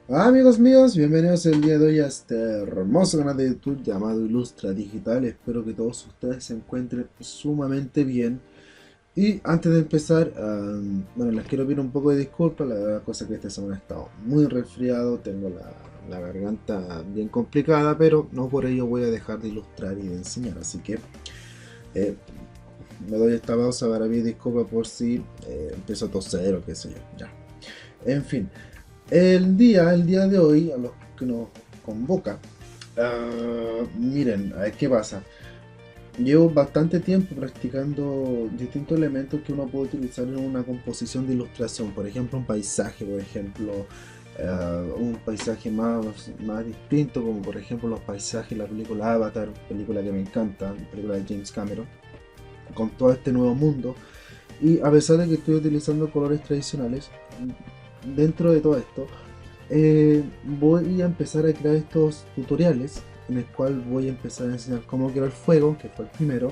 Hola amigos míos, bienvenidos el día de hoy a este hermoso canal de YouTube llamado Ilustra Digital. Espero que todos ustedes se encuentren sumamente bien. Y antes de empezar, bueno, les quiero pedir un poco de disculpas. La cosa es que esta semana he estado muy resfriado, tengo la garganta bien complicada, pero no por ello voy a dejar de ilustrar y de enseñar. Así que eh, me doy esta pausa para pedir disculpas por si empiezo a toser o qué sé yo. Ya. En fin. El día de hoy, a los que nos convoca, miren, a ver qué pasa. Llevo bastante tiempo practicando distintos elementos que uno puede utilizar en una composición de ilustración. Por ejemplo, un paisaje, por ejemplo, un paisaje más distinto, como por ejemplo los paisajes de la película Avatar, película que me encanta, película de James Cameron, con todo este nuevo mundo. Y a pesar de que estoy utilizando colores tradicionales, dentro de todo esto, voy a empezar a crear estos tutoriales en el cual voy a empezar a enseñar cómo crear fuego, que fue el primero,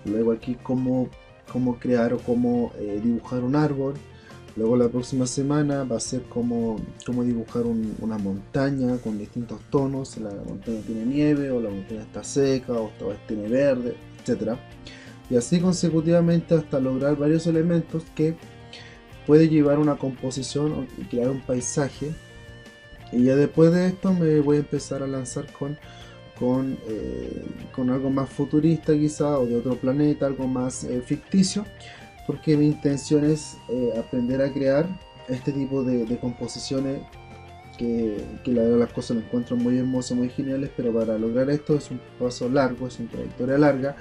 luego aquí cómo crear o cómo dibujar un árbol, luego la próxima semana va a ser cómo dibujar una montaña con distintos tonos, si la montaña tiene nieve o la montaña está seca o esta vez tiene verde, etcétera. Y así consecutivamente hasta lograr varios elementos que puede llevar una composición y crear un paisaje. Y ya después de esto me voy a empezar a lanzar con algo más futurista quizá, o de otro planeta, algo más ficticio, porque mi intención es aprender a crear este tipo de composiciones que la verdad las cosas las encuentro muy hermosas, muy geniales, pero para lograr esto es un paso largo, es una trayectoria larga,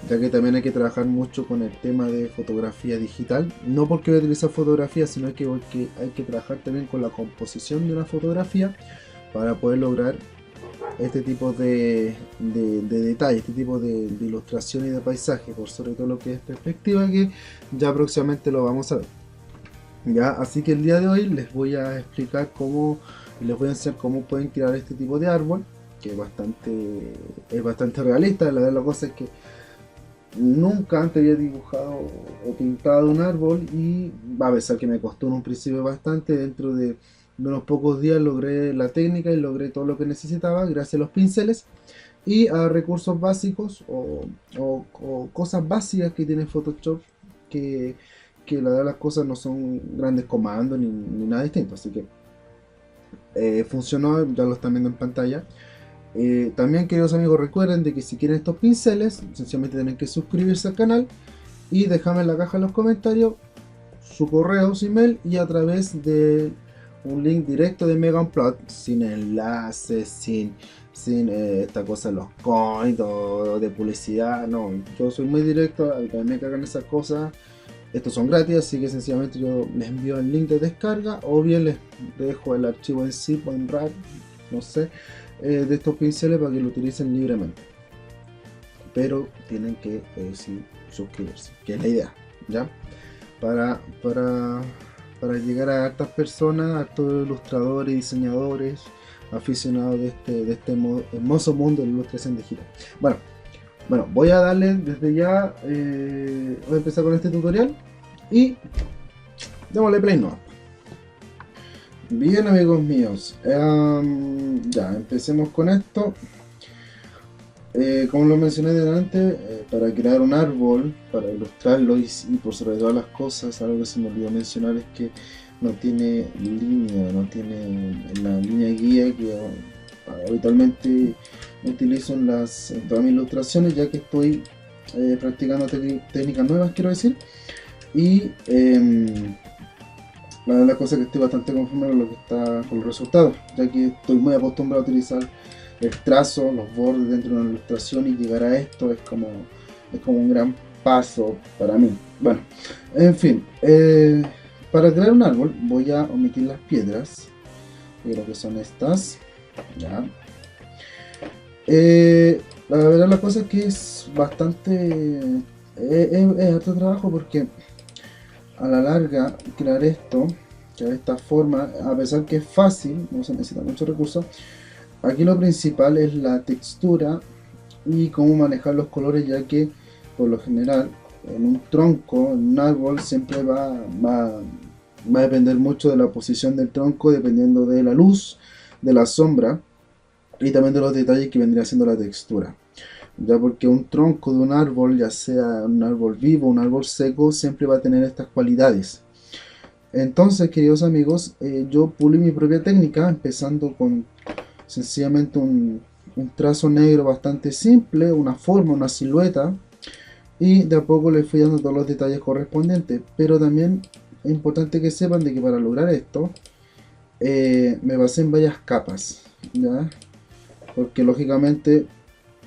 ya que también hay que trabajar mucho con el tema de fotografía digital. No porque voy a utilizar fotografía, sino que hay que trabajar también con la composición de una fotografía para poder lograr este tipo de detalles, este tipo de ilustración y de paisaje, por sobre todo lo que es perspectiva, que ya próximamente lo vamos a ver. Ya, así que el día de hoy les voy a explicar les voy a enseñar cómo pueden crear este tipo de árbol, que es bastante realista. La cosa es que nunca antes había dibujado o pintado un árbol y va a pesar que me costó en un principio bastante, dentro de unos pocos días logré la técnica y logré todo lo que necesitaba gracias a los pinceles y a recursos básicos o cosas básicas que tiene Photoshop, que, que la verdad las cosas no son grandes comandos ni nada distinto, así que funcionó, ya lo están viendo en pantalla. También, queridos amigos, recuerden de que si quieren estos pinceles, sencillamente tienen que suscribirse al canal y dejarme en la caja de los comentarios su correo, su email, y a través de un link directo de Megaplot, sin enlaces, sin esta cosa de los coins o de publicidad. No, yo soy muy directo, a mí me cagan esas cosas. Estos son gratis, así que sencillamente yo les envío el link de descarga o bien les dejo el archivo en zip o en RAR, no sé, de estos pinceles para que lo utilicen libremente. Pero tienen que sí, suscribirse, que es la idea, ¿ya? Para, para, para llegar a hartas personas, a hartos ilustradores, diseñadores, aficionados de este hermoso mundo de la ilustración digital. Bueno, voy a darle desde ya, voy a empezar con este tutorial y démosle play no. Bien amigos míos, ya empecemos con esto. Como lo mencioné delante, para crear un árbol, para ilustrarlo y por sobre todas las cosas, algo que se me olvidó mencionar es que no tiene línea, no tiene la línea guía que habitualmente utilizo en todas mis ilustraciones, ya que estoy practicando técnicas nuevas, quiero decir. Y la cosa es que estoy bastante conforme con lo que está con los resultados, ya que estoy muy acostumbrado a utilizar el trazo, los bordes dentro de una ilustración, y llegar a esto es como un gran paso para mí. Bueno, en fin, para crear un árbol voy a omitir las piedras, que creo que son estas. Ya. La verdad la cosa es que es bastante... es harto trabajo porque a la larga crear esto, que de esta forma, a pesar que es fácil, no se necesita mucho recursos, aquí lo principal es la textura y cómo manejar los colores, ya que por lo general en un tronco, en un árbol, siempre Va a depender mucho de la posición del tronco, dependiendo de la luz, de la sombra y también de los detalles que vendría siendo la textura. Ya porque un tronco de un árbol, ya sea un árbol vivo o un árbol seco, siempre va a tener estas cualidades. Entonces, queridos amigos, yo pulí mi propia técnica, empezando con sencillamente un trazo negro bastante simple, una forma, una silueta, y de a poco le fui dando todos los detalles correspondientes. Pero también es importante que sepan de que para lograr esto, me basé en varias capas, ¿ya? Porque lógicamente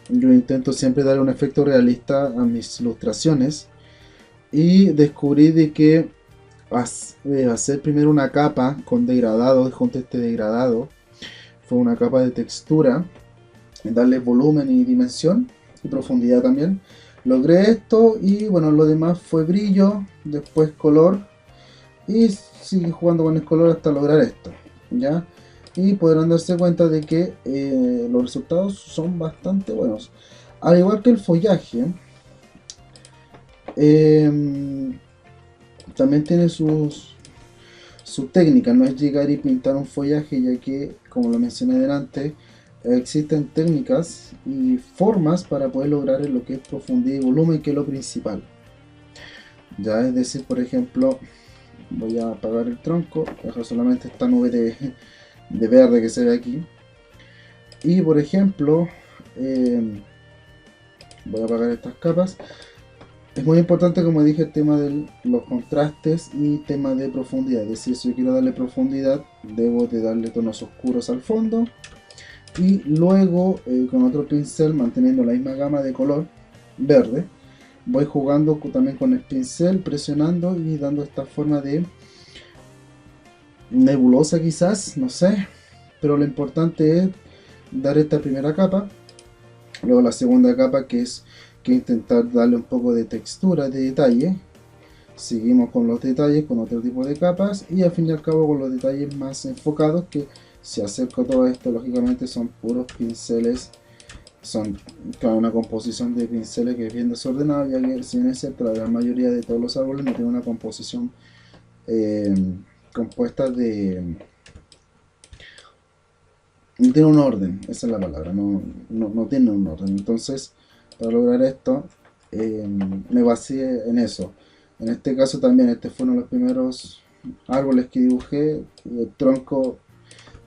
yo intento siempre dar un efecto realista a mis ilustraciones, y descubrí de que hacer primero una capa con degradado, junto a este degradado, fue una capa de textura, darle volumen y dimensión y profundidad también. Logré esto y bueno, lo demás fue brillo, después color, y sigue jugando con el color hasta lograr esto, ¿ya? Y podrán darse cuenta de que los resultados son bastante buenos. Al igual que el follaje, también tiene su técnica, no es llegar y pintar un follaje, ya que, como lo mencioné delante, existen técnicas y formas para poder lograr lo que es profundidad y volumen, que es lo principal. Ya, es decir, por ejemplo, voy a apagar el tronco, dejar solamente esta nube de verde que se ve aquí. Y por ejemplo, voy a apagar estas capas. Es muy importante, como dije, el tema de los contrastes y tema de profundidad. Es decir, si yo quiero darle profundidad, debo de darle tonos oscuros al fondo. Y luego, con otro pincel, manteniendo la misma gama de color verde, voy jugando también con el pincel, presionando y dando esta forma de nebulosa quizás, no sé. Pero lo importante es dar esta primera capa. Luego la segunda capa, que es que intentar darle un poco de textura, de detalle. Seguimos con los detalles, con otro tipo de capas, y al fin y al cabo con los detalles más enfocados, que si acerco todo esto, lógicamente son puros pinceles. Son una composición de pinceles que es bien desordenada, ya que si bien es cierto, la gran mayoría de todos los árboles no tiene una composición eh, compuesta de... no tiene un orden, esa es la palabra, no tiene un orden. Entonces, para lograr esto, me basé en eso. En este caso también, este fue uno de los primeros árboles que dibujé. El tronco,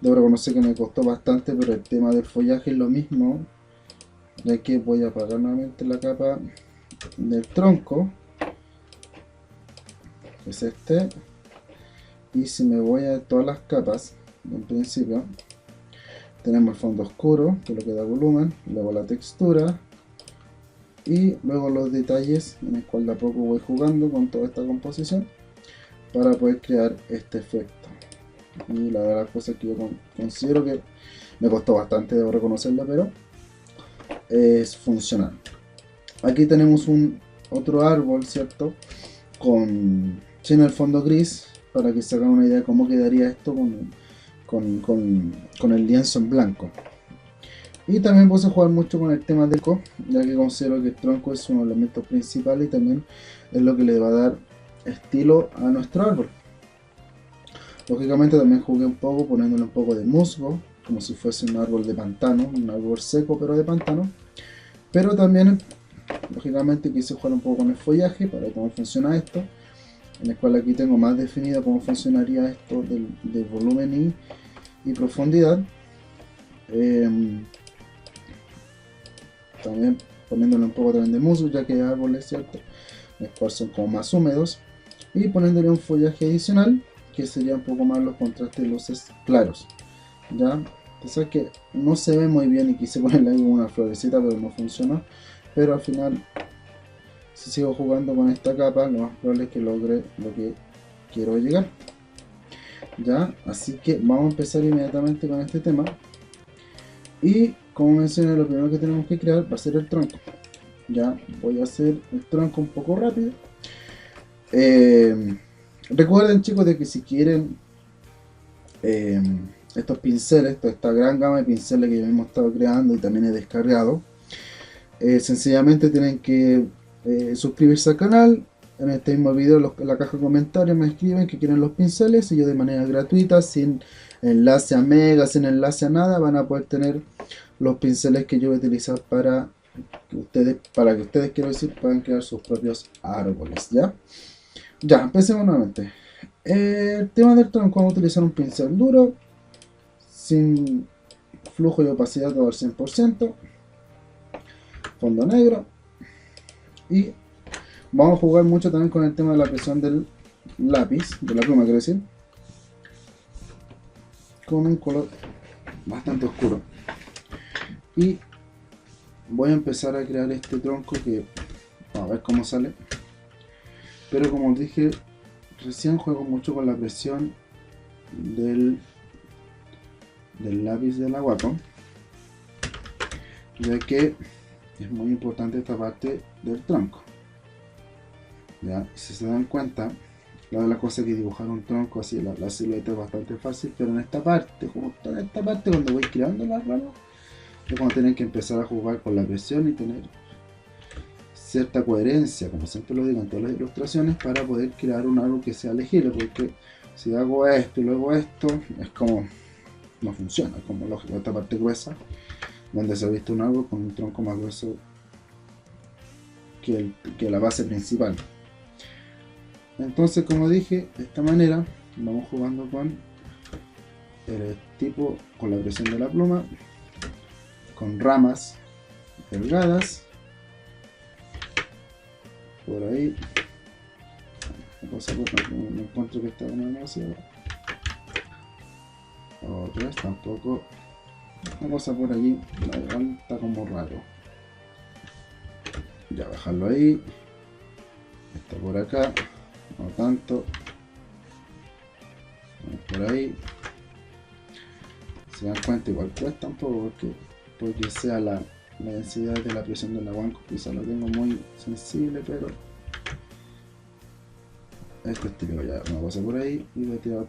debo reconocer que me costó bastante, pero el tema del follaje es lo mismo, ya que voy a apagar nuevamente la capa del tronco, que es este, y si me voy a todas las capas, en principio, tenemos el fondo oscuro, que es lo que da volumen, luego la textura, y luego los detalles, en el cual de a poco voy jugando con toda esta composición para poder crear este efecto. Y la verdad, cosa que yo considero que me costó bastante, debo reconocerlo, pero es funcional. Aquí tenemos otro árbol, ¿cierto? Sin el fondo gris, para que se hagan una idea de cómo quedaría esto con el lienzo en blanco. Y también puse a jugar mucho con el tema de eco, ya que considero que el tronco es uno de los elementos principales y también es lo que le va a dar estilo a nuestro árbol. Lógicamente también jugué un poco poniéndole un poco de musgo, como si fuese un árbol de pantano, un árbol seco pero de pantano. Pero también, lógicamente, quise jugar un poco con el follaje para ver cómo funciona esto, en el cual aquí tengo más definido cómo funcionaría esto del volumen y profundidad. También poniéndole un poco también de musgo, ya que hay árboles, ¿cierto?, los cuales son como más húmedos, y poniéndole un follaje adicional, que sería un poco más los contrastes de luces claros, ya. Pensar que no se ve muy bien y quise ponerle ahí una florecita, pero no funcionó. Pero al final, si sigo jugando con esta capa, lo más probable es que logre lo que quiero llegar, ya. Así que vamos a empezar inmediatamente con este tema. Y como mencioné, lo primero que tenemos que crear va a ser el tronco. Ya voy a hacer el tronco un poco rápido. Recuerden, chicos, de que si quieren estos pinceles, esta gran gama de pinceles que hemos estado creando y también he descargado, sencillamente tienen que suscribirse al canal, en este mismo video en la caja de comentarios me escriben que quieren los pinceles y yo de manera gratuita, sin enlace a Mega, sin enlace a nada, van a poder tener los pinceles que yo voy a utilizar para que ustedes, quiero decir, puedan crear sus propios árboles, ¿ya? Ya, empecemos nuevamente. El tema del tronco, vamos a utilizar un pincel duro, sin flujo y opacidad todo al 100%, fondo negro, y vamos a jugar mucho también con el tema de la presión del lápiz, de la pluma, quiero decir, con un color bastante oscuro. Y voy a empezar a crear este tronco que vamos a ver cómo sale. Pero como os dije, recién juego mucho con la presión del lápiz de la Wacom, ya que es muy importante esta parte del tronco. ¿Ya? Si se dan cuenta, la de las cosas que dibujar un tronco así, la silueta es bastante fácil, pero en esta parte, justo en esta parte, cuando voy creando las ramas, es cuando tienen que empezar a jugar con la presión y tener cierta coherencia, como siempre lo digo en todas las ilustraciones, para poder crear un árbol que sea legible, porque si hago esto y luego esto, es como no funciona, como lógico, esta parte gruesa, donde se ha visto un árbol con un tronco más grueso que la base principal. Entonces, como dije, de esta manera vamos jugando con el tipo, con la presión de la pluma, con ramas delgadas, por ahí, una cosa por no encuentro que está demasiado, otras tampoco, una cosa por allí, la verdad está como raro, ya bajarlo ahí, está por acá, no tanto, por ahí, se dan cuenta igual cuesta un poco porque sea la densidad de la presión de la Wacom, quizá lo tengo muy sensible, pero esto estilo ya una cosa por ahí y voy a tirar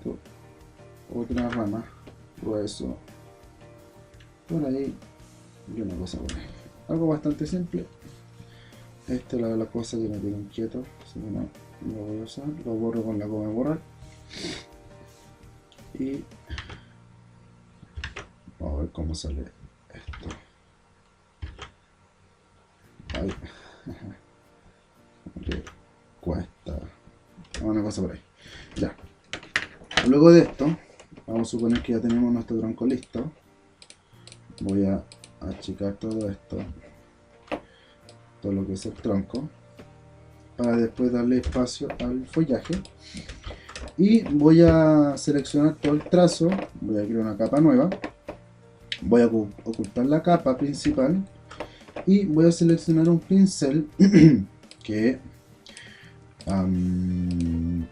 otra rama grueso por ahí y una cosa por ahí, algo bastante simple. Esta es la cosa que me tiene inquieto, así que no lo voy a usar, lo borro con la goma de borrar y vamos a ver cómo sale esto. Ay, que cuesta una cosa por ahí. Ya, luego de esto vamos a suponer que ya tenemos nuestro tronco listo. Voy a achicar todo esto, todo lo que es el tronco, para después darle espacio al follaje, y voy a seleccionar todo el trazo. Voy a crear una capa nueva, voy a ocultar la capa principal y voy a seleccionar un pincel que a ver, ¿me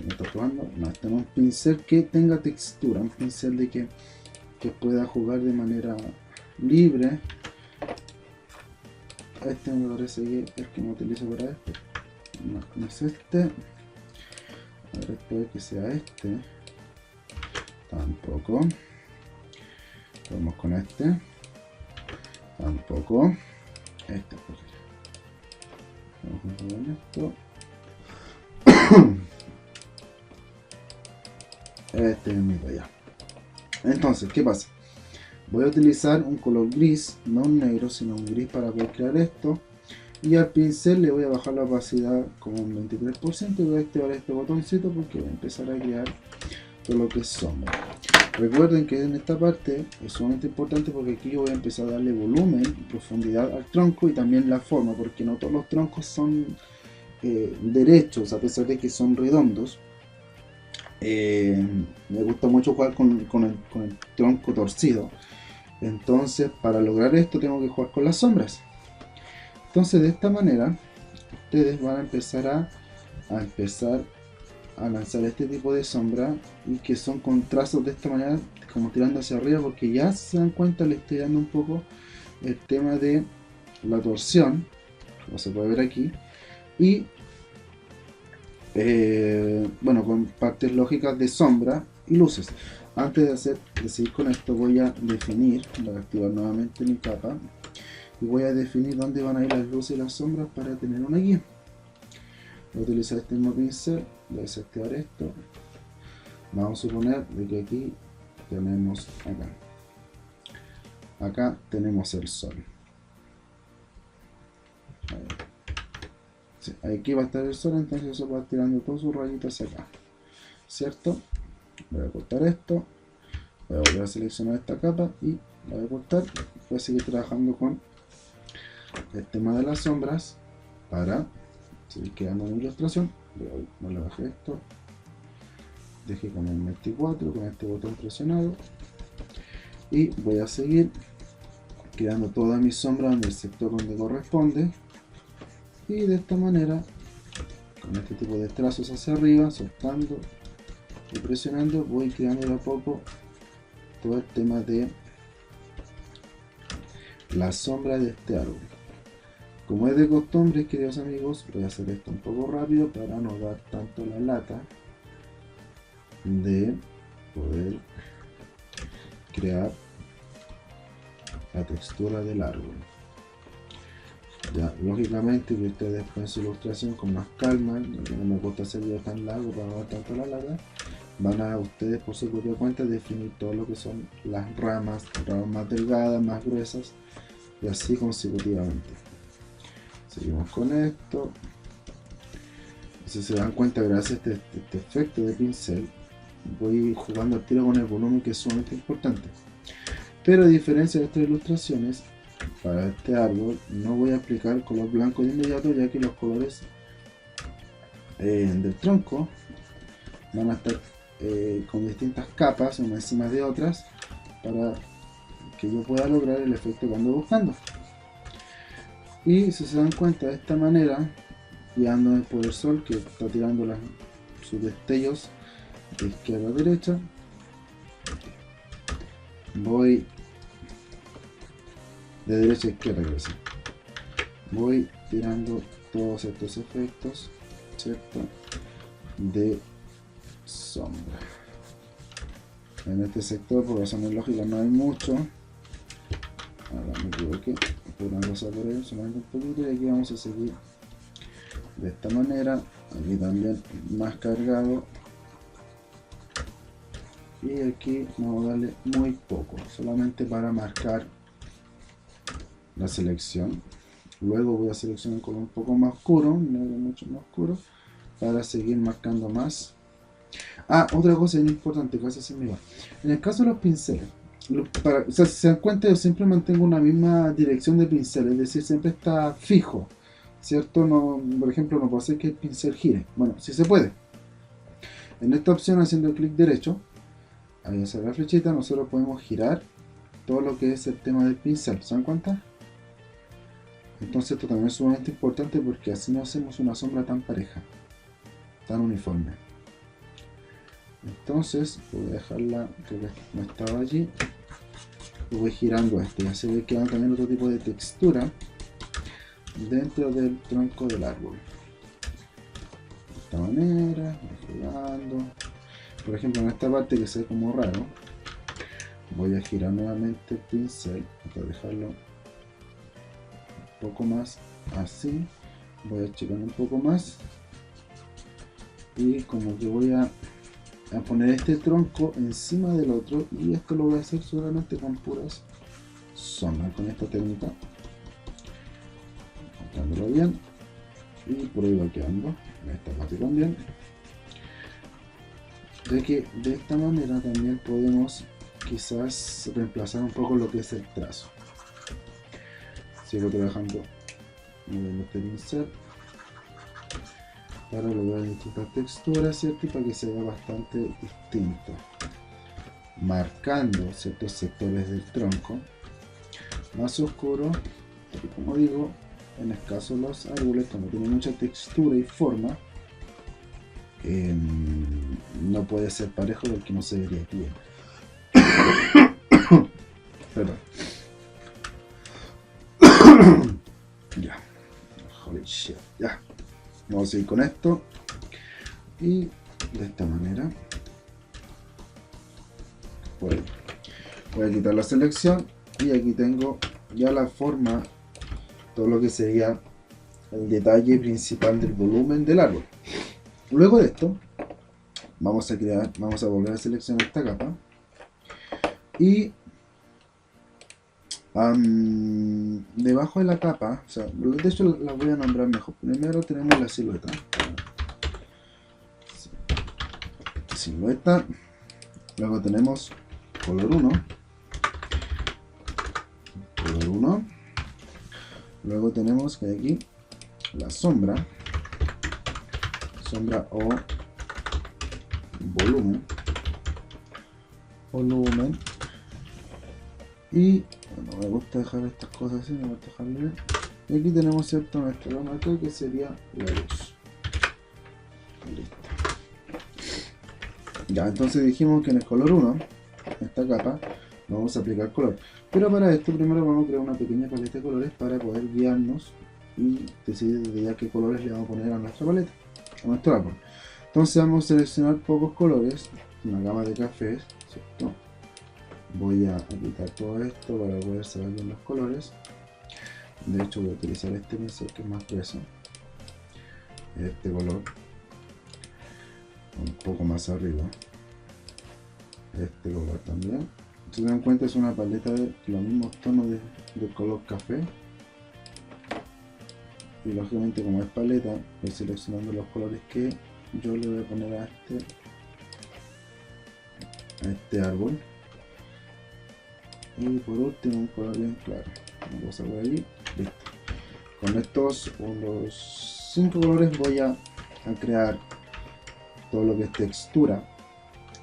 está probando? No, este no es un pincel que tenga textura, un pincel de que pueda jugar de manera libre. Este me parece que es el que me utilizo para esto. No es este. A ver, puede que sea este. Tampoco. Vamos con este. Tampoco. Este. Vamos con esto. Este es mi ya. Entonces, ¿qué pasa? Voy a utilizar un color gris, no un negro, sino un gris para poder crear esto. Y al pincel le voy a bajar la opacidad como un 23% y voy a activar este botoncito porque voy a empezar a crear todo lo que es sombra. Recuerden que en esta parte es sumamente importante porque aquí yo voy a empezar a darle volumen y profundidad al tronco y también la forma, porque no todos los troncos son derechos, a pesar de que son redondos. Me gusta mucho jugar con el tronco torcido. Entonces, para lograr esto tengo que jugar con las sombras. Entonces, de esta manera ustedes van a empezar a lanzar este tipo de sombra, y que son con trazos de esta manera, como tirando hacia arriba, porque ya se dan cuenta, le estoy dando un poco el tema de la torsión, como se puede ver aquí, y bueno, con partes lógicas de sombra y luces. Antes de seguir con esto, voy a definir, voy a activar nuevamente mi capa y voy a definir dónde van a ir las luces y las sombras para tener una guía. Voy a utilizar este mismo pincel, voy a desactivar esto. Vamos a suponer de que aquí tenemos acá tenemos el sol. Sí, aquí va a estar el sol, entonces eso va tirando todos sus rayitos hacia acá, ¿cierto? Voy a cortar esto, voy a volver a seleccionar esta capa y la voy a cortar. Voy a seguir trabajando con el tema de las sombras para seguir creando una ilustración. No le bajé esto, dejé con el 24 con este botón presionado y voy a seguir creando todas mis sombras en el sector donde corresponde, y de esta manera con este tipo de trazos hacia arriba, soltando y presionando, voy creando de a poco todo el tema de la sombra de este árbol. Como es de costumbre, queridos amigos, voy a hacer esto un poco rápido para no dar tanto la lata de poder crear la textura del árbol. Ya, lógicamente que ustedes con su ilustración con más calma, no me gusta hacer video tan largo para no dar tanto la lata, van a ustedes por su propia cuenta definir todo lo que son las ramas más delgadas, más gruesas, y así consecutivamente. Seguimos con esto. Si se dan cuenta, gracias a este efecto de pincel, voy jugando al tiro con el volumen, que es sumamente importante. Pero a diferencia de estas ilustraciones, para este árbol no voy a aplicar el color blanco de inmediato, ya que los colores del tronco van a estar con distintas capas, unas encima de otras, para que yo pueda lograr el efecto que ando buscando. Y si se dan cuenta, de esta manera, guiándome por el sol que está tirando sus destellos de izquierda a derecha, voy de derecha a izquierda, creo que voy tirando todos estos efectos, ¿cierto?, de sombra. En este sector, por razones lógicas, no hay mucho. Ahora me equivoqué, una cosa por ahí, solamente un poquito, y aquí vamos a seguir de esta manera. Aquí también más cargado, y aquí vamos a darle muy poco, solamente para marcar la selección. Luego voy a seleccionar un color un poco más oscuro, negro mucho más oscuro, para seguir marcando más. Otra cosa importante, casi se me va. En el caso de los pinceles, o sea, si se dan cuenta, yo siempre mantengo una misma dirección de pincel, es decir, siempre está fijo, ¿cierto? No, por ejemplo, no puedo hacer que el pincel gire. Bueno, sí se puede. En esta opción, haciendo clic derecho, ahí hacia la flechita, nosotros podemos girar todo lo que es el tema del pincel. ¿Se dan cuenta? Entonces esto también es sumamente importante, porque así no hacemos una sombra tan pareja, tan uniforme. Entonces voy a dejarla, creo que no estaba allí, y voy girando esto, ya se ve que va también otro tipo de textura dentro del tronco del árbol. De esta manera, voy girando. Por ejemplo, en esta parte que se ve como raro, voy a girar nuevamente el pincel para dejarlo un poco más así. Voy a achicar un poco más, y como que voy a poner este tronco encima del otro, y esto lo voy a hacer solamente con puras sombras, con esta técnica, marcándolo bien, y por ahí va quedando en esta parte también, ya que de esta manera también podemos quizás reemplazar un poco lo que es el trazo. Sigo trabajando moviendo este pincel para lograr distintas texturas, ¿cierto? Y para que se vea bastante distinto, marcando ciertos sectores del tronco más oscuros, porque como digo, en el caso de los árboles, como tienen mucha textura y forma, no puede ser parejo porque no se vería bien. Perdón. Ya. Holy shit. Ya. Vamos a seguir con esto, y de esta manera voy a quitar la selección, y aquí tengo ya la forma, todo lo que sería el detalle principal del volumen del árbol. Luego de esto, vamos a volver a seleccionar esta capa y debajo de la capa, o sea, de hecho la voy a nombrar mejor. Primero tenemos la silueta. Silueta. Luego tenemos color 1. Color 1. Luego tenemos que aquí la sombra. Sombra o volumen. Volumen. Y no me gusta dejar estas cosas así, me gusta dejarle. Y aquí tenemos cierto nuestro marco que sería la luz. Listo. Ya, entonces dijimos que en el color 1, esta capa, vamos a aplicar color. Pero para esto primero vamos a crear una pequeña paleta de colores para poder guiarnos y decidir desde ya qué colores le vamos a poner a nuestra paleta, a nuestro árbol. Entonces vamos a seleccionar pocos colores, una gama de cafés, ¿cierto? Voy a aplicar todo esto para poder saber bien los colores. De hecho voy a utilizar este pincel que es más grueso, este color un poco más arriba, este color también. Si se dan cuenta, es una paleta de los mismos tonos de color café, y lógicamente como es paleta voy seleccionando los colores que yo le voy a poner a este árbol. Y por último un color bien claro, una cosa por ahí. Listo. Con estos los 5 colores voy a crear todo lo que es textura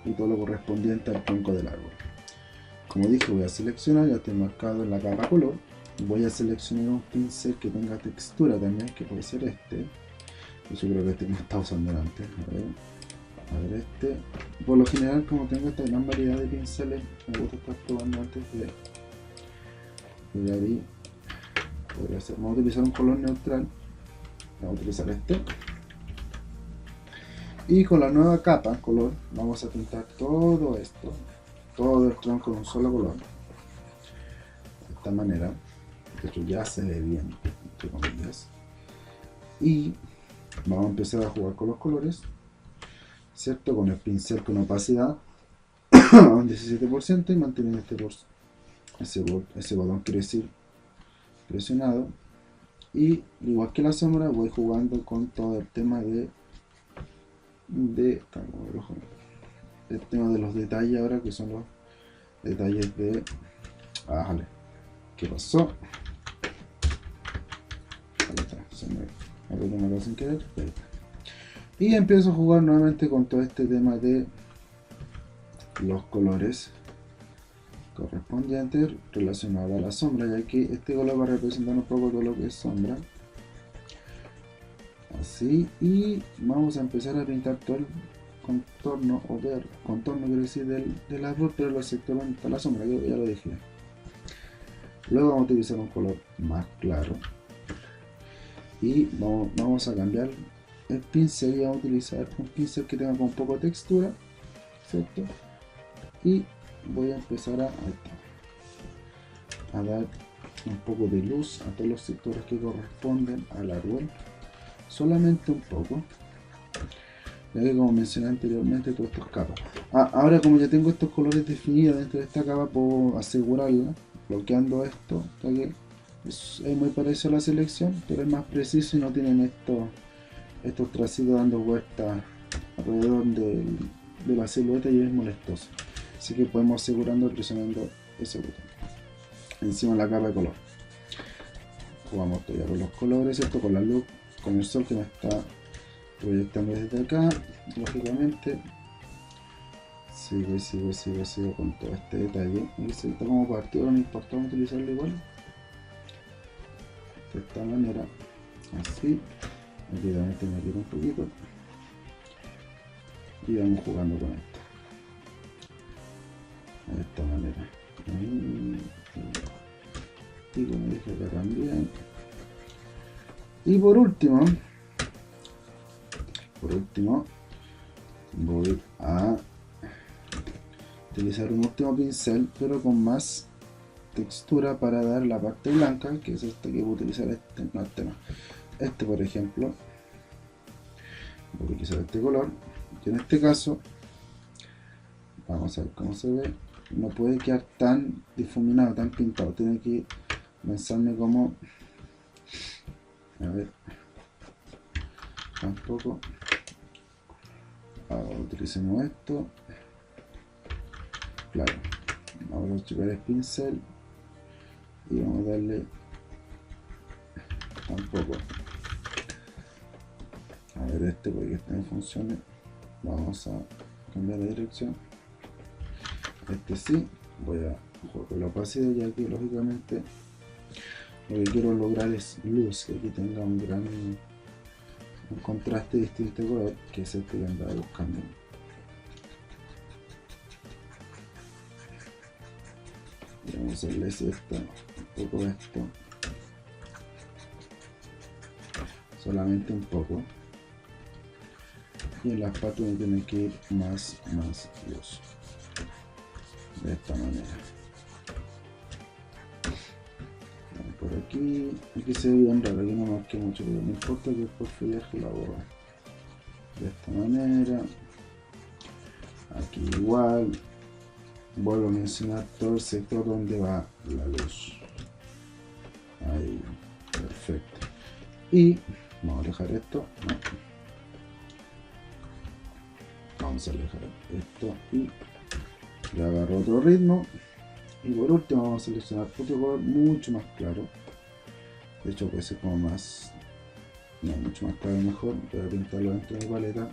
y todo lo correspondiente al tronco del árbol. Como dije, voy a seleccionar, ya estoy marcado en la capa color. Voy a seleccionar un pincel que tenga textura también, que puede ser este. Yo creo que este no está usando antes. A ver este. Por lo general, como tengo esta gran variedad de pinceles, me gusta estar probando antes de ahí. Podría ser. Vamos a utilizar un color neutral. Vamos a utilizar este. Y con la nueva capa color vamos a pintar todo esto, todo el tronco de un solo color, de esta manera. De hecho ya se ve bien, entre comillas. Y vamos a empezar a jugar con los colores, ¿cierto? Con el pincel con opacidad a un 17% y manteniendo ese botón quiere decir presionado. Y igual que la sombra voy jugando con todo el tema del tema de los detalles ahora, que son los detalles de vale, ¿qué pasó? Ahí está, se me abrió una cosa sin querer. Y empiezo a jugar nuevamente con todo este tema de los colores correspondientes relacionados a la sombra, ya que este color va a representar un poco todo lo que es sombra. Así, y vamos a empezar a pintar todo el contorno, o ver contorno quiere decir del árbol, pero los sectores donde está la sombra, yo ya lo dije. Luego vamos a utilizar un color más claro y vamos a cambiar el pincel y vamos a utilizar un pincel que tenga con poco textura, ¿cierto? Y voy a empezar a dar un poco de luz a todos los sectores que corresponden al árbol. Solamente un poco, ya que como mencioné anteriormente, todas estas capas. Ahora como ya tengo estos colores definidos dentro de esta capa, puedo asegurarla bloqueando esto, ya que es muy parecido a la selección, pero es más preciso y no tienen estos tracitos dando vueltas alrededor de la silueta y es molestoso. Así que podemos asegurando presionando ese botón encima de la capa de color. Jugamos todavía con los colores, ¿cierto? Con la luz, con el sol que me está proyectando desde acá, lógicamente. Sigo con todo este detalle. Y si está como partido, no importa utilizarlo igual. De esta manera, así. Aquí también te me tiro un poquito. Y vamos jugando con esto. De esta manera. Y como dije acá también. Y por último voy a utilizar un último pincel, pero con más textura para dar la parte blanca, que es esta que voy a utilizar, este por ejemplo, voy a utilizar este color, y en este caso, vamos a ver cómo se ve, no puede quedar tan difuminado, tan pintado, tiene que pensarme como, a ver, tampoco, ahora utilicemos esto, claro, vamos a checar el pincel, y vamos a darle, tampoco, a ver este, porque este no funcione, vamos a cambiar la dirección, este sí, voy a jugar con la opacidad, ya que lógicamente lo que quiero lograr es luz, que aquí tenga un gran contraste distinto de color, que es el que andaba buscando. Y vamos a hacerle esto, un poco esto, solamente un poco, y en las patas tiene que ir más luz, de esta manera. Por aquí se ve bien raro, aquí no marqué mucho, pero no importa, que después que la borra. De esta manera, aquí igual, vuelvo a mencionar todo el sector donde va la luz. Ahí, perfecto. Y vamos a alejar esto, ¿no? Vamos a alejar esto y le agarro otro ritmo. Y por último vamos a seleccionar otro color mucho más claro. De hecho puede ser como más, no, mucho más claro mejor. Voy a pintarlo dentro de mi paleta.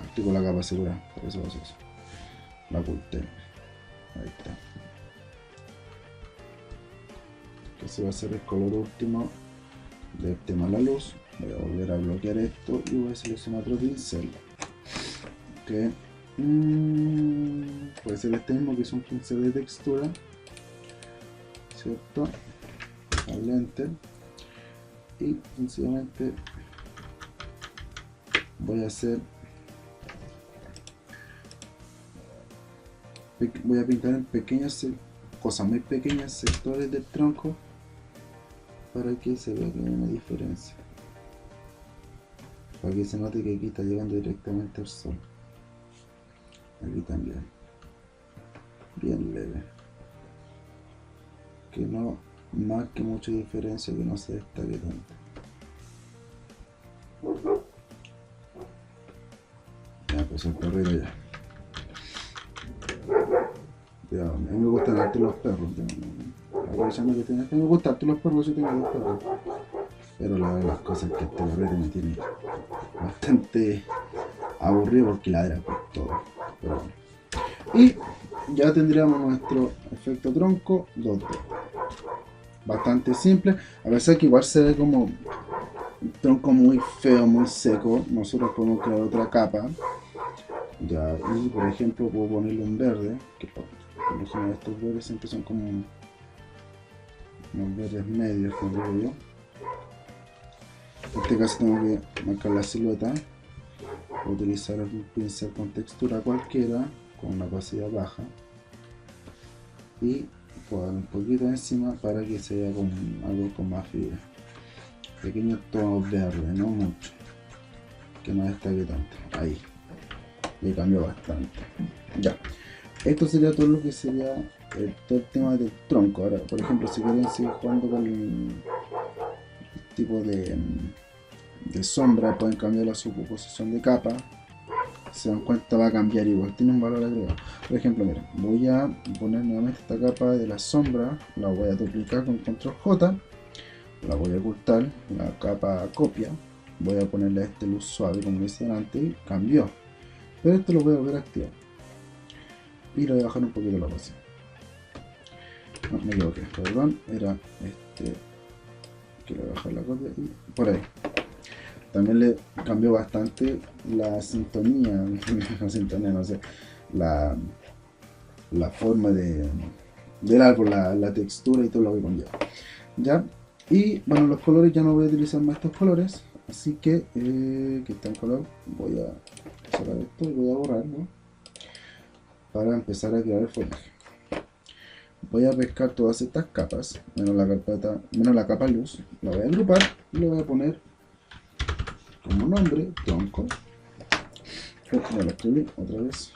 Estoy con la capa segura, por eso hago eso. La oculté. Ahí está. Que se va a hacer el color último del tema de la luz. Voy a volver a bloquear esto y voy a seleccionar otro pincel. Que puede ser este mismo, que es un pincel de textura, ¿cierto? Al enter, y sencillamente voy a hacer, voy a pintar en pequeñas cosas muy pequeñas, sectores del tronco, para que se vea que hay una diferencia, para que se note que aquí está llegando directamente al sol. Aquí también, bien leve, que no marque mucha diferencia, que no se destaque tanto. Ya, pues el perrito ya. Cuidado, a mí me gustan harto los perros. Aprovechando que me gustan harto los perros, yo tengo dos perros. Pero las cosas que este perrito me tiene bastante aburrido porque ladra por todo. Pero bueno. Y ya tendríamos nuestro efecto tronco 2D. Bastante simple, a pesar que igual se ve como un tronco muy feo, muy seco. Nosotros podemos crear otra capa. Ya, y por ejemplo puedo ponerle un verde, que por lo general estos verdes siempre son como unos verdes medios, como digo yo. En este caso tengo que marcar la silueta. Puedo utilizar un pincel con textura cualquiera, con una opacidad baja, y puedo dar un poquito encima para que se vea como algo con más fibra. Pequeños tonos verdes, no mucho, que no destaque tanto. Ahí le cambió bastante. Ya, esto sería todo lo que sería todo el tema del tronco. Ahora, por ejemplo, si quieren seguir jugando con el tipo de sombra, pueden cambiar la superposición de capa. Si se dan cuenta, va a cambiar igual, tiene un valor agregado. Por ejemplo, miren, voy a poner nuevamente esta capa de la sombra, la voy a duplicar con control J, la voy a ocultar, la capa copia, voy a ponerle este luz suave como hice antes y cambió. Pero esto lo voy a volver a activar y le voy a bajar un poquito la opacidad. No, me equivoqué, perdón, era este, quiero bajar la copia y por ahí. También le cambió bastante la sintonía, la sintonía, no sé, la forma del árbol, la textura y todo lo que conlleva. ¿Ya? Y bueno, los colores ya no voy a utilizar más estos colores, así que está en color, voy a cerrar esto y voy a borrar, ¿no? Para empezar a crear el follaje. voy a pescar todas estas capas, menos la carpeta, menos la capa luz, la voy a agrupar y le voy a poner como nombre tronco. Ya lo escribí otra vez,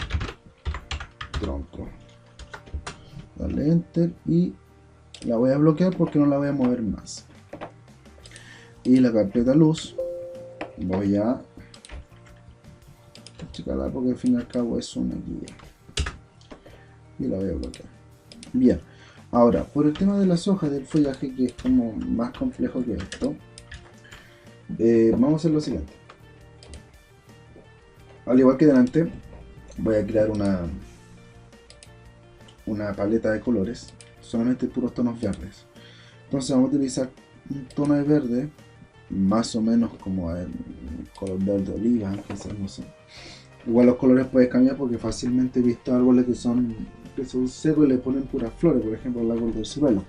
tronco. Darle enter y la voy a bloquear porque no la voy a mover más. Y la carpeta luz voy a checarla porque al fin y al cabo es una guía y la voy a bloquear. Bien, ahora por el tema de las hojas del follaje, que es como más complejo que esto, vamos a hacer lo siguiente. Al igual que delante, voy a crear una paleta de colores, solamente puros tonos verdes. Entonces vamos a utilizar un tono de verde más o menos como el color verde oliva, quizás, no sé. Igual los colores pueden cambiar porque fácilmente he visto árboles que son secos y le ponen puras flores, por ejemplo el árbol del ciruelo.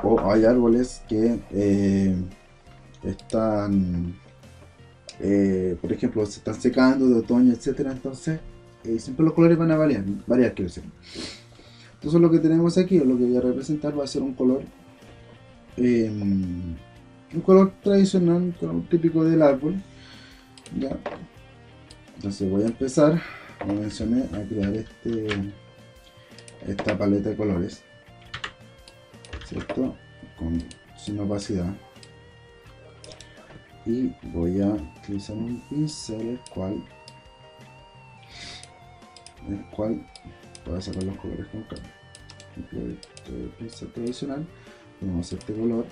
O hay árboles que están, por ejemplo, se están secando de otoño, etcétera. Entonces siempre los colores van a variar quiero decir. Entonces lo que tenemos aquí, o lo que voy a representar, va a ser un color tradicional, un color típico del árbol, ¿ya? Entonces voy a empezar, como mencioné, a crear esta paleta de colores, ¿cierto? Sin opacidad, y voy a utilizar un pincel el cual voy a sacar los colores con calma. Este pincel tradicional, tenemos este color,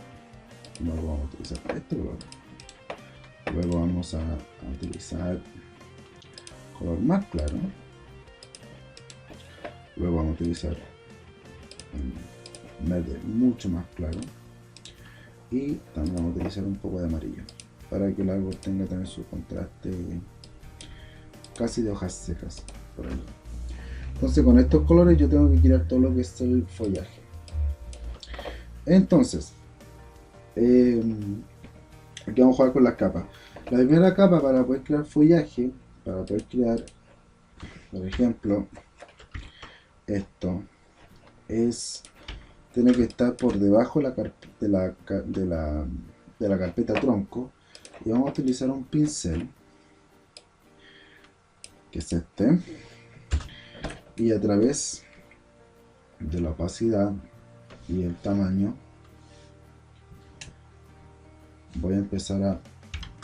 luego vamos a utilizar este color, luego vamos a utilizar color más claro, luego vamos a utilizar un verde mucho más claro, y también vamos a utilizar un poco de amarillo para que el árbol tenga también su contraste casi de hojas secas por ahí. Entonces con estos colores yo tengo que crear todo lo que es el follaje. Entonces aquí vamos a jugar con las capas. La primera capa para poder crear follaje, para poder crear, por ejemplo, esto, tiene que estar por debajo de la carpeta tronco, y vamos a utilizar un pincel, que es este, y a través de la opacidad y el tamaño voy a empezar a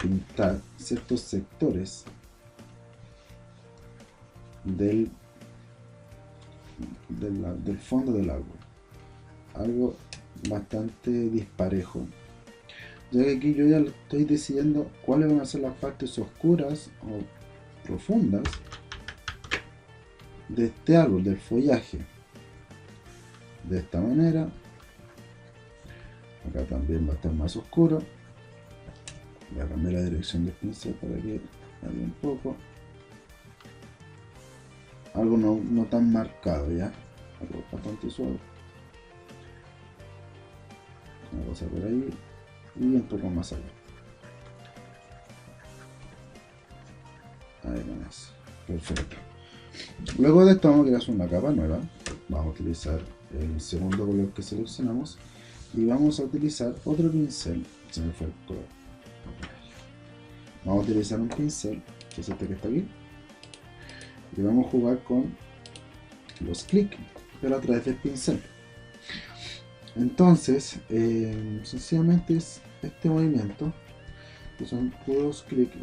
pintar ciertos sectores del fondo del árbol, algo bastante disparejo, ya que aquí yo ya estoy decidiendo cuáles van a ser las partes oscuras o profundas de este árbol, del follaje. De esta manera, acá también va a estar más oscuro. Voy a cambiar la dirección del pincel para que vaya un poco, algo no tan marcado, ya, algo bastante suave, una cosa por ahí y un poco más allá. Ahí nomás, perfecto. Luego de esto vamos a crear una capa nueva. Vamos a utilizar el segundo color que seleccionamos y vamos a utilizar otro pincel. Se me fue el color. Vamos a utilizar un pincel, que es este que está aquí, y vamos a jugar con los clics, pero a través del pincel. Entonces sencillamente es este movimiento, que son puros clics.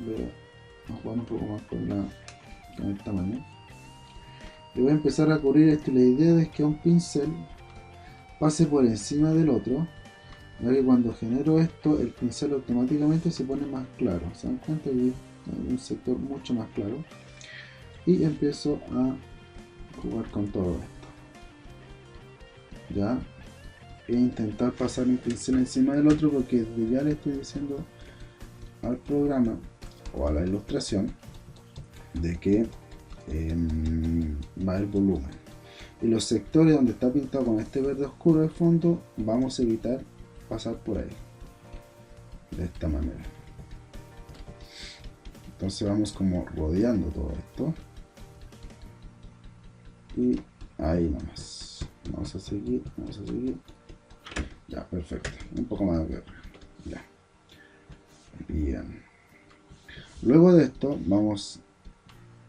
Vamos a jugar un poco más con el tamaño, y voy a empezar a cubrir esto. La idea es que un pincel pase por encima del otro, ya que cuando genero esto el pincel automáticamente se pone más claro. ¿Se dan cuenta? Hay un sector mucho más claro, y empiezo a jugar con todo esto, ya, e intentar pasar un pincel encima del otro, porque ya le estoy diciendo al programa o a la ilustración de que va el volumen, y los sectores donde está pintado con este verde oscuro de fondo vamos a evitar pasar por ahí, de esta manera. Entonces vamos como rodeando todo esto, y ahí nomás. Vamos a seguir, vamos a seguir. Ya, perfecto. Un poco más de arriba. Ya. Bien. Luego de esto, vamos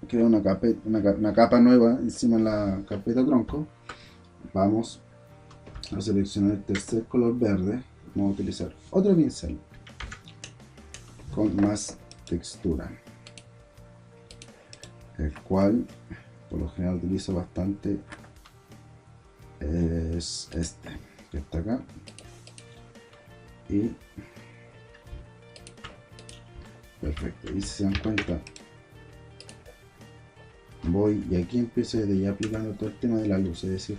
a crear una capa nueva encima de la carpeta tronco. Vamos a seleccionar el tercer color verde. Vamos a utilizar otro pincel con más textura, el cual por lo general utilizo bastante, es este que está acá. Y perfecto, y si se dan cuenta, voy y aquí empiezo desde ya aplicando todo el tema de la luz, es decir,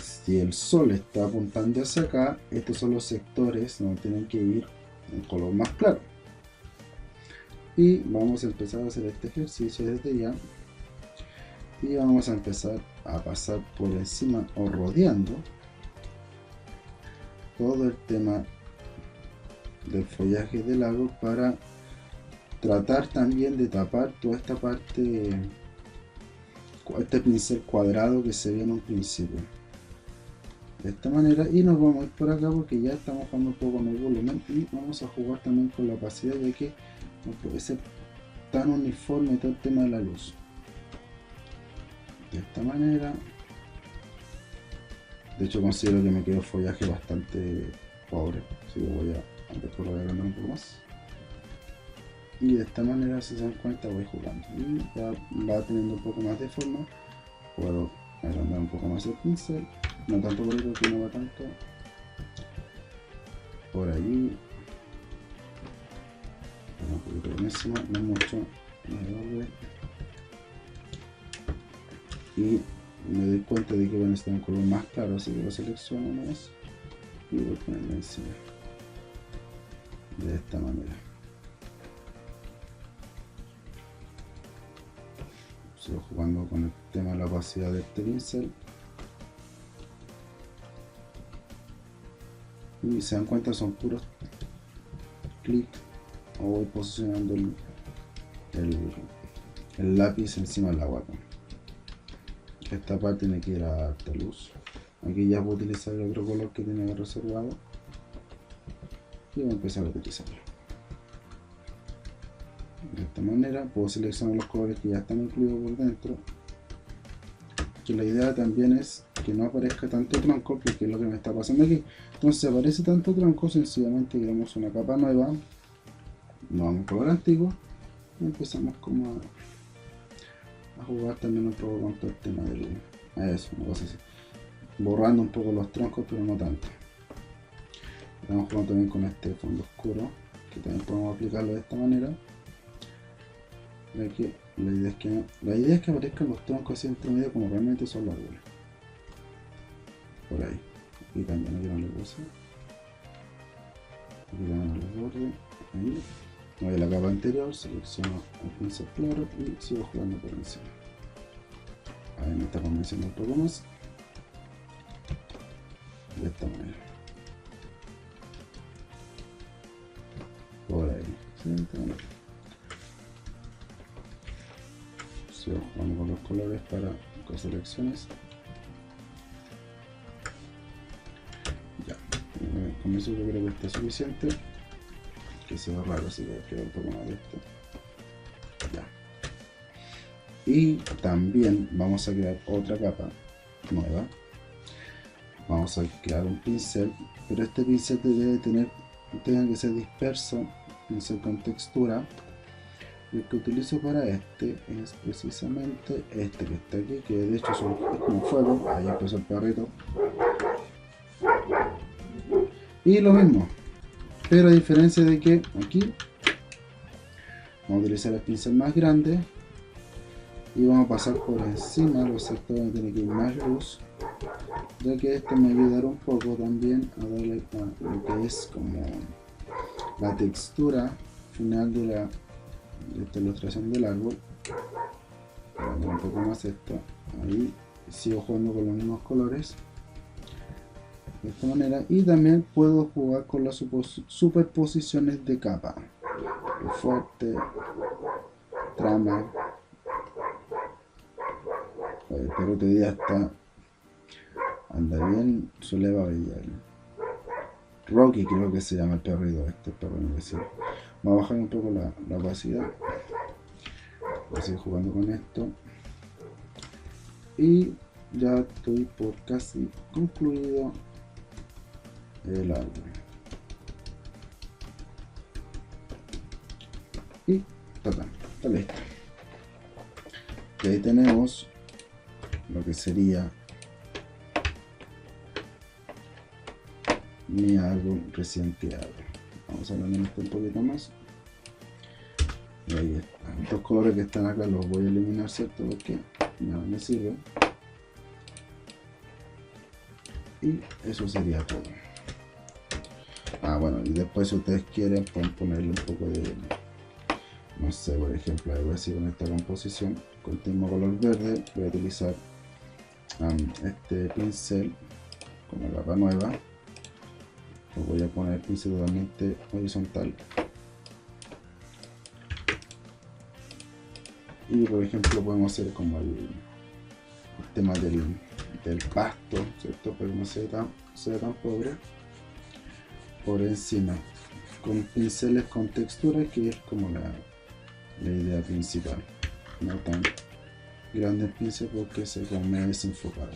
si el sol está apuntando hacia acá, estos son los sectores donde tienen que ir en color más claro. Y vamos a empezar a hacer este ejercicio desde ya, y vamos a empezar a pasar por encima o rodeando todo el tema del follaje del lago para tratar también de tapar toda esta parte, este pincel cuadrado que se ve en un principio, de esta manera. Y nos vamos a ir por acá porque ya estamos jugando un poco con el volumen, y vamos a jugar también con la opacidad, ya que no puede ser tan uniforme todo el tema de la luz. De esta manera, de hecho considero que me quedó follaje bastante pobre, así que voy a después lo voy a agrandar un poco más. Y de esta manera, si se dan cuenta, voy jugando y va teniendo un poco más de forma. Puedo agrandar un poco más el pincel, no tanto por ahí porque no va tanto por ahí, un poquito por encima, no mucho, y me doy cuenta de que van a estar en color más claro, así que lo selecciono una vez y voy a ponerlo encima de esta manera. Sigo jugando con el tema de la opacidad de este pincel, y se dan cuenta, son puros clics, o voy posicionando el lápiz encima del agua. Esta parte tiene que ir a alta luz. Aquí ya voy a utilizar el otro color que tiene reservado y voy a empezar a utilizarlo. De esta manera puedo seleccionar los colores que ya están incluidos por dentro, que la idea también es que no aparezca tanto tronco, porque es lo que me está pasando aquí. Entonces, si aparece tanto tronco, sencillamente creamos una capa nueva, no vamos a color antiguo y empezamos como a jugar también un poco con todo el tema del, a eso, una cosa así, borrando un poco los troncos, pero no tanto. Estamos jugando también con este fondo oscuro, que también podemos aplicarlo de esta manera, ya que la idea es que aparezcan los troncos así entre medio como realmente son los árboles. Por ahí. Y también aquí no le puse. Aquí también los bordes. Ahí. Voy a la capa anterior, selecciono el pincel claro y sigo jugando por encima. Ahí me está convenciendo un poco más. De esta manera. Por ahí. ¿Sí? Sigo jugando con los colores para con selecciones. Ya. Con eso yo creo que está suficiente. Que se ve raro, así que queda un poco más de esto. Ya. Y también vamos a crear otra capa nueva. Vamos a crear un pincel, pero este pincel debe tenga que ser disperso, pincel con textura. El que utilizo para este es precisamente este que está aquí, que de hecho es como fuego. Ahí empezó el perrito. Y lo mismo, pero a diferencia de que aquí vamos a utilizar el pincel más grande y vamos a pasar por encima los sectores donde tiene que ir más luz, ya que esto me ayudará un poco también a darle a lo que es como la textura final de esta ilustración del árbol. Voy a dar un poco más esto, ahí sigo jugando con los mismos colores de esta manera, y también puedo jugar con las superposiciones de capa, fuerte, trama. El perrito ya está anda bien, su leva bella. Rocky creo que se llama el perrito, este perro imbécil. Vamos a bajar un poco la opacidad. Voy a seguir jugando con esto. Y ya estoy por casi concluido el árbol. Y está listo. Y ahí tenemos lo que sería mi árbol recién creado. Vamos a poner esto un poquito más. Y ahí está. Estos colores que están acá los voy a eliminar, ¿cierto? Porque nada me sirve. Y eso sería todo. Bueno, y después si ustedes quieren pueden ponerle un poco de, no sé, por ejemplo, voy a decir con esta composición con el mismo color verde voy a utilizar este pincel como capa nueva. Lo voy a poner el pincel totalmente horizontal. Y por ejemplo podemos hacer como el tema del pasto, ¿cierto? Pero no sea tan pobre. Por encima, con pinceles con textura, que es como la idea principal. No tan grande el pincel porque se come desenfocado.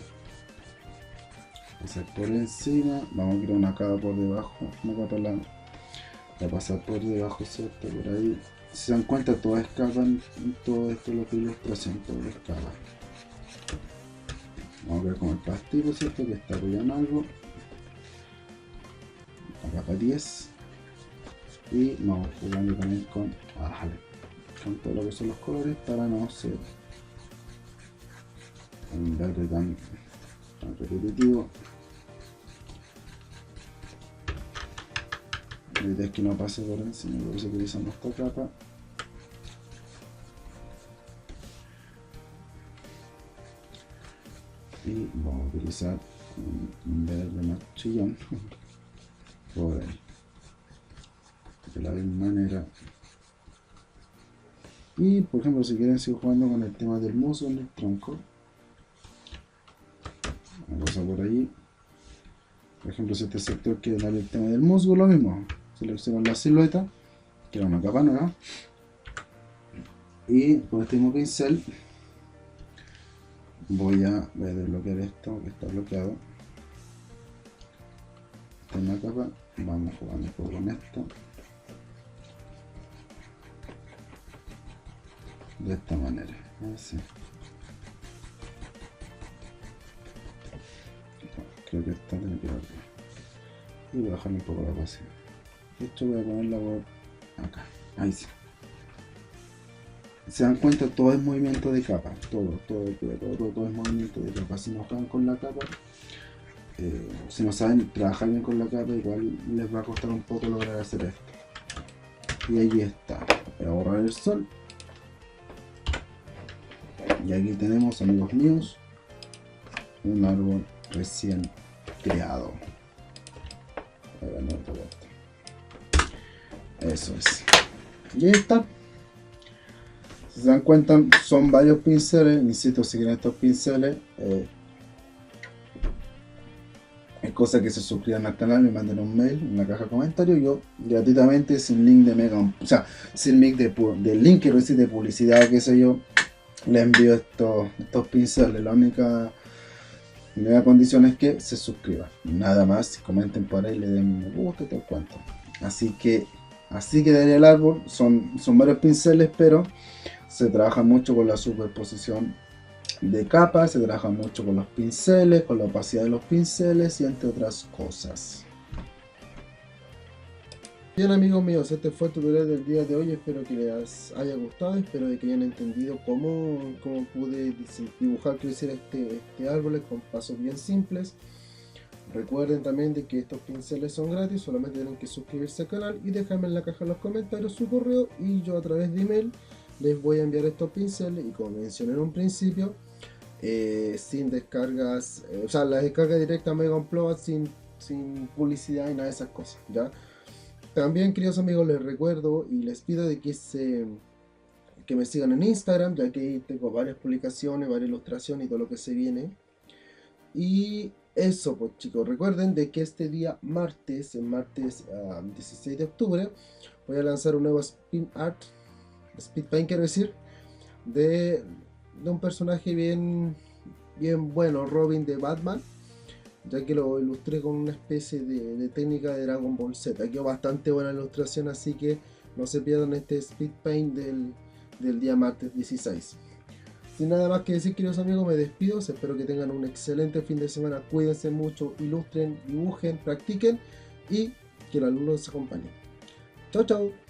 Pasar por encima, vamos a crear una capa por debajo, una capa la pasar por debajo, ¿cierto? Por ahí. Si se dan cuenta, todas escapan, todo esto es lo que es ilustración, todo escapa. Vamos a ver con el pastito, ¿cierto? Que está apoyando algo. La capa 10. Y vamos jugando también con todo lo que son los colores para no ser un verde tan repetitivo. La idea es que no pase por encima, por eso utilizamos esta capa. Y vamos a utilizar un verde más chillón por ahí, de la misma manera. Y por ejemplo, si quieren seguir jugando con el tema del musgo en el tronco, una cosa por ahí. Por ejemplo, si este sector quiere darle el tema del musgo, lo mismo. Selecciono la silueta, que era una capa nueva, y con este mismo pincel voy a desbloquear esto que está bloqueado. Esta es una capa, vamos jugando un poco con esto. De esta manera, así. Creo que esta tiene que ir arriba. Y voy a bajarle un poco la opacidad. Esto voy a ponerla por acá, ahí sí. Se dan cuenta, todo es movimiento de capa, todo es movimiento de capa. Si no juegan con la capa, si no saben trabajar bien con la capa, igual les va a costar un poco lograr hacer esto. Y ahí está, voy a borrar el sol. Y aquí tenemos, amigos míos, un árbol recién creado. Eso es. Y ahí está. Si se dan cuenta, son varios pinceles. Insisto, si quieren estos pinceles, es cosa que se suscriban al canal, me manden un mail en la caja de comentarios. Yo gratuitamente, sin link de o sea, sin link de link, quiero decir, de publicidad o qué sé yo, les envío estos pinceles. La única condición es que se suscriban, nada más. Comenten por ahí, le den me gusta y todo el cuento. Así que daría el árbol. Son varios pinceles, pero se trabaja mucho con la superposición de capas, se trabaja mucho con los pinceles, con la opacidad de los pinceles y entre otras cosas. Bien, amigos míos, este fue el tutorial del día de hoy. Espero que les haya gustado, espero que hayan entendido cómo pude dibujar, crecer este árbol con pasos bien simples. Recuerden también de que estos pinceles son gratis, solamente tienen que suscribirse al canal y dejarme en la caja de los comentarios su correo, y yo a través de email les voy a enviar estos pinceles. Y como mencioné en un principio, sin descargas, o sea, la descarga directa a Mega Unplugged, sin publicidad y nada de esas cosas, ¿ya? También, queridos amigos, les recuerdo y les pido de que me sigan en Instagram, ya que tengo varias publicaciones, varias ilustraciones y todo lo que se viene. Y Eso, pues chicos, recuerden de que este día martes, el martes 16 de octubre, voy a lanzar un nuevo speed paint quiero decir, de, de un personaje bien bueno, Robin de Batman, ya que lo ilustré con una especie de técnica de Dragon Ball Z. Quedó bastante buena la ilustración, así que no se pierdan este speed paint del día martes 16. Sin nada más que decir, queridos amigos, me despido. Espero que tengan un excelente fin de semana. Cuídense mucho, ilustren, dibujen, practiquen y que la luz los acompañe. Chao, chao.